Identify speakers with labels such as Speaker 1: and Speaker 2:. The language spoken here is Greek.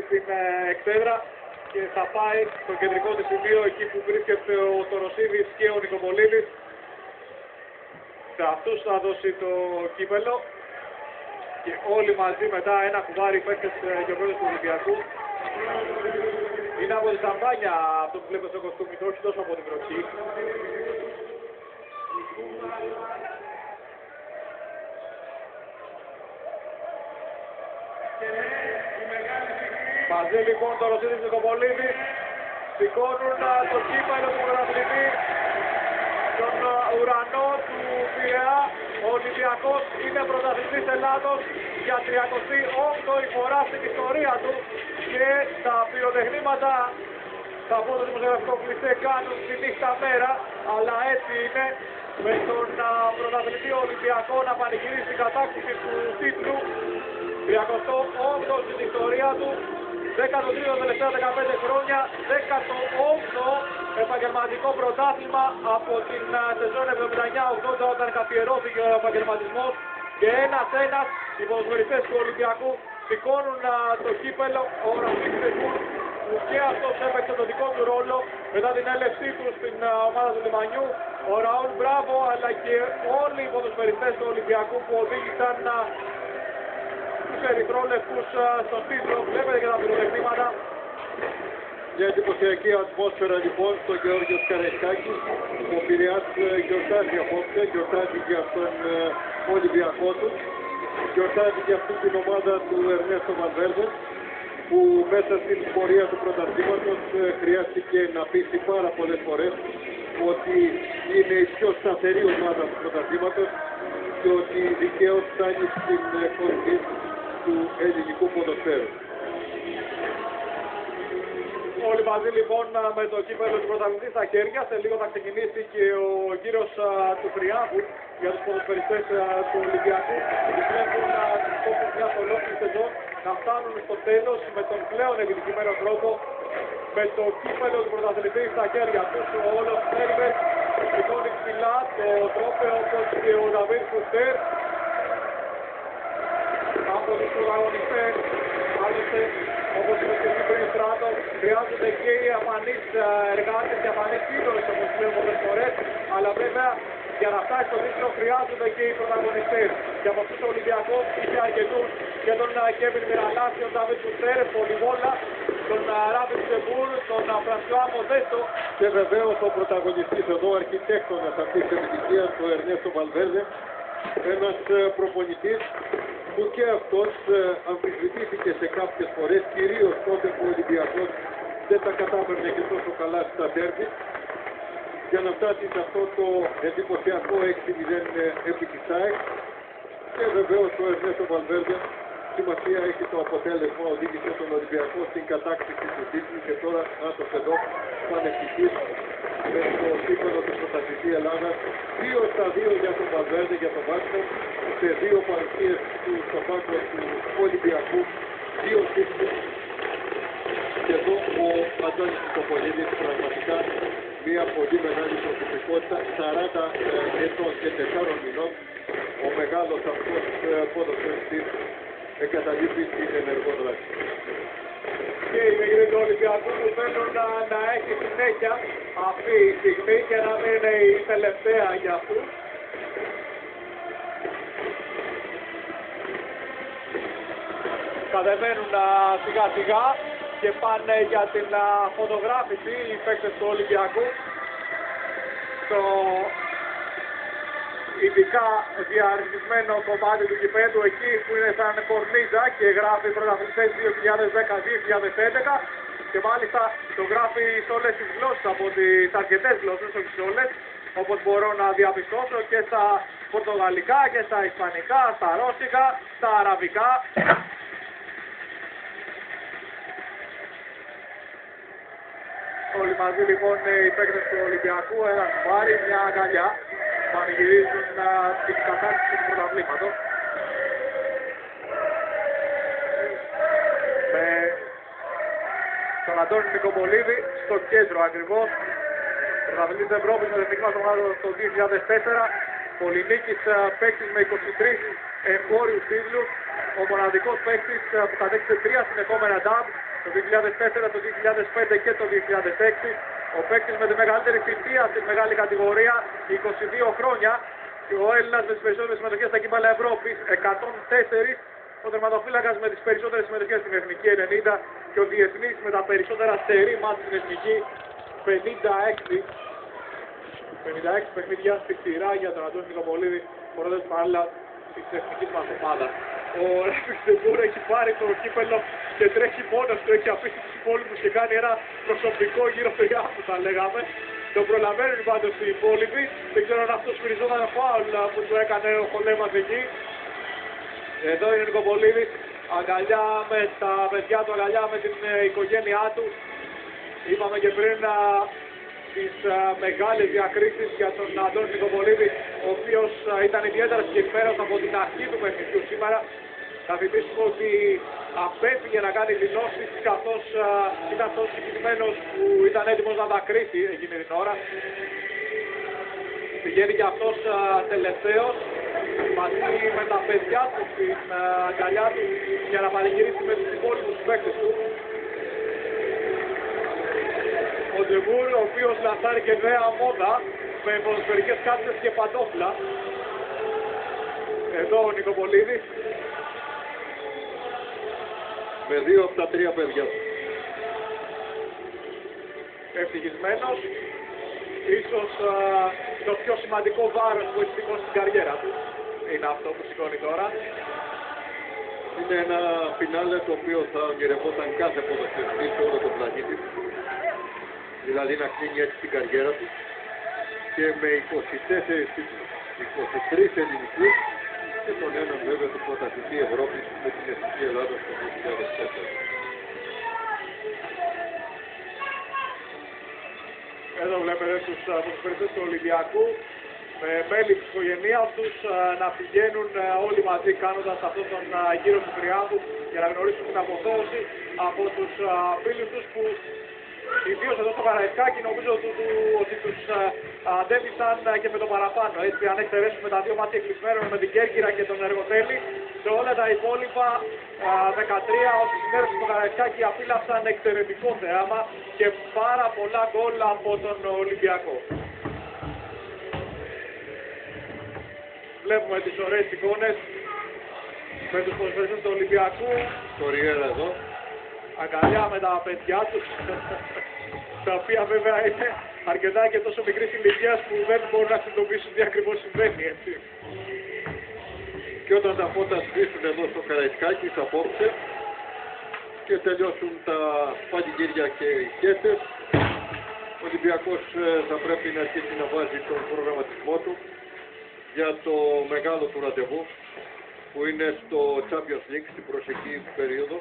Speaker 1: στην εκτέδρα και θα πάει στο κεντρικό της σημείο εκεί που βρίσκεται ο Τωροσίδης και ο Νικοπολίδης. Σε αυτούς θα δώσει το κύπελο και όλοι μαζί μετά ένα κουβάρι παίκτες και ο πρόεδρος του Ολυμπιακού. Είναι από τη σαμπάνια αυτό που βλέπετε στο κοστούμι, όχι τόσο από την βροχή. Μαζί λοιπόν το Ρωσίδης Νικοπολίδης σηκώνουν το κύπελο του πρωταθλητή στον ουρανό του Πειραιά. Ο Ολυμπιακός είναι πρωταθλητής Ελλάδος για 38η φορά στην ιστορία του και τα πυροτεχνήματα θα πω το δημοσιογραφικό κλισέ κάνουν τη νύχτα μέρα, αλλά έτσι είναι με τον πρωταθλητή Ολυμπιακό να πανηγυρίσει την κατάκτηση του τίτλου 38ο στην ιστορία του, 13ο τελευταία 15 χρόνια, 18ο επαγγελματικό πρωτάθλημα από την σεζόν 79-80 όταν καθιερώθηκε ο επαγγελματισμός και ένας οι ποδοσφαιριστές του Ολυμπιακού σηκώνουν το κύπελο. Ο Ραφίξης που και αυτός έπαιξε τον δικό του ρόλο μετά την έλευσή του στην ομάδα του Λιμανιού, ο Ραούλ Μπράβο αλλά και όλοι οι ποδοσφαιριστές του Ολυμπιακού που οδήγησαν τους ερυθρόλευκους στον τίτλο. Βλέπετε και τα πυροτεχνήματα.
Speaker 2: Μια εντυπωσιακή ατμόσφαιρα λοιπόν στο Γεώργιος Καραϊσκάκης. Ο Πειραιάς γιορτάζει απόψε, γιορτάζει για τον Ολυμπιακό του, γιορτάζει για αυτή την ομάδα του Ερνέστο Βαλβέρντε που μέσα στην πορεία του πρωταθλήματος χρειάστηκε να πείσει πάρα πολλές φορές ότι είναι η πιο σταθερή ομάδα του πρωταθλήματος και ότι δικαίως φτάνει στην κορυφή του ελληνικού ποδοσφαίρου.
Speaker 1: Όλοι μαζί λοιπόν με το κύπελο του πρωταθλητή στα χέρια. Σε λίγο θα ξεκινήσει και ο γύρος του Τριάμβου για τους ποδοσφαιριστές του Ολυμπιακού. Επιτρέπουν τους στόχους μιας ολόκληρης σεζόν να φτάνουν στο τέλος με τον πλέον επιτυχημένο τρόπο, με το κύπελο του πρωταθλητή στα χέρια τους. Ο Όλος Νέρβερ σηκώνει ψηλά το τρόπαιο όπως και ο Νταβίντ Φουστέρ από τους πρωταγωνιστές. Άλλωστε, όπως είπε και εσύ πριν Στράτο, χρειάζονται και οι αφανείς εργάτες και αφανείς σύντορες όπως λέω πολλές φορές, αλλά βέβαια για να φτάσει στο τίτλο χρειάζονται και οι πρωταγωνιστές. Και από αυτούς ο Ολυμπιακός είχε αρκετούς και τον Κέβιν Μιραλάση, τον Νταβίντ Φουστέρ, Πολυβόλα, τον Ράβιν Σεμπούρ, τον Φρανσουά Μοδέστο.
Speaker 2: Και βεβαίως ο πρωταγωνιστής εδώ, αρχιτέκτονας αυτής της επιτυχίας, ο Ερνέστο Βαλβέρντε, ένας προπονητής που και αυτός αμφισβητήθηκε σε κάποιες φορές, κυρίως τότε που ο Ολυμπιακός δεν τα κατάφερνε και τόσο καλά στα ντέρμπι, για να φτάσει σε αυτό το εντυπωσιακό 6-0 επί της ΑΕΚ. Και βεβαίως ο Ερνέστο Βαλβέρντε σημασία έχει το αποτέλεσμα, οδήγησε τον Ολυμπιακό στην κατάκτηση του τίτλου και τώρα άτος εδώ πανευτυχής με το κύπελο του πρωταθλητή Ελλάδας. 2-2 για τον Βαλβέρντε, για τον Βάσκο, σε 2 παρουσίες του στο πάγκο του Ολυμπιακού, 2 τίτλους. Και εδώ ο Αντώνης Νικοπολίδης, πραγματικά μια πολύ μεγάλη προσωπικότητα, 40 ετών και 4 μηνών, ο μεγάλος αυτός ποδοσφαιριστής εγκαταλείπει την ενεργό δράση.
Speaker 1: Και οι μικροί του Ολυμπιακού που θέλουν να έχει συνέχεια αυτή η στιγμή και να μην είναι η τελευταία για αυτούς. Κατεβαίνουν σιγά σιγά και πάνε για την φωτογράφηση οι παίκτες του Ολυμπιακού στο ειδικά διαρρυθμισμένο κομμάτι του γηπέδου, εκεί που είναι σαν κορνίζα και γράφει πρωταθλητές 2010-2011 και μάλιστα το γράφει σε όλες τις γλώσσες, από τις αρκετές γλώσσες, όχι σε όλες, όπως μπορώ να διαπιστώσω, και στα πορτογαλικά και στα ισπανικά, στα ρώσικα, στα αραβικά. Όλοι μαζί λοιπόν οι παίκτες του Ολυμπιακού, ένα κουβάρι, μια αγκαλιά, πανηγυρίζουν την κατάκτηση του πρωταθλήματος. Με τον Αντώνη Νικοπολίδη στο κέντρο ακριβώς. Πρωταθλητής Ευρώπης με την εθνική μας ομάδα το 2004. Πολυνίκης παίκτης με 23 εγχώριους τίτλους. ο μοναδικός παίκτης που κατέκτησε 3 συνεχόμενα νταμπ το 2004, το 2005 και το 2006. Ο παίκτης με τη μεγαλύτερη θητεία στην μεγάλη κατηγορία, 22 χρόνια. Και ο Έλληνας με τις περισσότερες συμμετοχές στα κύπελλα Ευρώπης, 104. Ο τερματοφύλακας με τις περισσότερες συμμετοχές στην Εθνική, 90. Και ο διεθνής με τα περισσότερα στερή μάτς στην Εθνική, 56. 56 παιχνίδια στη σειρά για τον Αντώνη Νικοπολίδη, φορώντας παράλληλα της εθνικής μας ομάδας. Ο Ρέφιξ Ντεμπούρ έχει πάρει το κύπελλο και τρέχει μόνος του, έχει αφήσει τους υπόλοιπους και κάνει ένα προσωπικό γύρο στο που θα λέγαμε. Τον προλαβαίνουν πάντως οι υπόλοιποι, δεν ξέρω αν αυτός χρειαζόταν φάουλ που του έκανε ο Χολέμας εκεί. Εδώ είναι ο Νικοπολίδης, αγκαλιά με τα παιδιά του, αγκαλιά με την οικογένειά του. Είπαμε και πριν τις μεγάλες διακρίσεις για τον Αντώνη Νικοπολίδη, ο οποίος ήταν ιδιαίτερα συγκεκριμένος από την αρχή του παιχνιδιού σήμερα. Θα θυμίσουμε ότι απέφυγε να κάνει δηλώσεις καθώς ήταν τόσο συγκεκριμένος που ήταν έτοιμος να τα κρίσει εκείνη την ώρα. Πηγαίνει και αυτός τελευταίος μαζί με τα παιδιά του στην αγκαλιά του για να πανηγυρίσει με τους υπόλοιπους παίκτες του. Ο Ντεμπούρ, ο οποίος λανσάρει και νέα μόδα με ποδοσφαιρικές κάτσες και παντόφλα. Εδώ ο Νικοπολίδης.
Speaker 2: Με 2 από τα 3 παιδιά του.
Speaker 1: Ευτυχισμένος. Ίσως το πιο σημαντικό βάρος που έχει σηκώσει στην καριέρα του είναι αυτό που σηκώνει τώρα.
Speaker 2: Είναι ένα φινάλε το οποίο θα ονειρευόταν κάθε ποδοσφαιριστή σε όλο τον πλανήτη. Δηλαδή να κλείνει έτσι την καριέρα του και με 24 τίτλους, 23 ελληνικούς και τον έναν βέβαια του πρωταθλητή Ευρώπης με την Εθνική Ελλάδα το 2004.
Speaker 1: Εδώ βλέπετε τους ποδοσφαιριστές του Ολυμπιακού με μέλη της οικογένειας τους να πηγαίνουν όλοι μαζί κάνοντας αυτόν τον γύρο του Τριάδου για να γνωρίσουν την αποδόση από τους φίλους τους που ιδίως εδώ στο Καραϊσκάκι νομίζω ότι τους αντέβησαν και με το παραπάνω. Έτσι, αν εξαιρέσουμε τα δύο μάτια κλεισμένων με την Κέρκυρα και τον Εργοτέλη, σε όλα τα υπόλοιπα 13 όσοι συνέρχονται στο Καραϊσκάκι απίλαυσαν εξαιρετικό θεάμα και πάρα πολλά γκολ από τον Ολυμπιακό. Βλέπουμε τις ωραίες εικόνες με τους ποδοσφαιριστές του Ολυμπιακού.
Speaker 2: Το Ριέρα εδώ.
Speaker 1: Αγκαλιά με τα παιδιά τους, τα οποία βέβαια είναι αρκετά και τόσο μικρής ηλικίας που δεν μπορούν να συνειδητοποιήσουν τι ακριβώς συμβαίνει, έτσι.
Speaker 2: Και όταν τα φώτα σβήσουν εδώ στο Καραϊσκάκι απόψε και τελειώσουν τα πανηγύρια και οι χέτες, ο Ολυμπιακός θα πρέπει να αρχίσει να βάζει τον προγραμματισμό του για το μεγάλο του ραντεβού που είναι στο Champions League στην προσεχή περίοδο.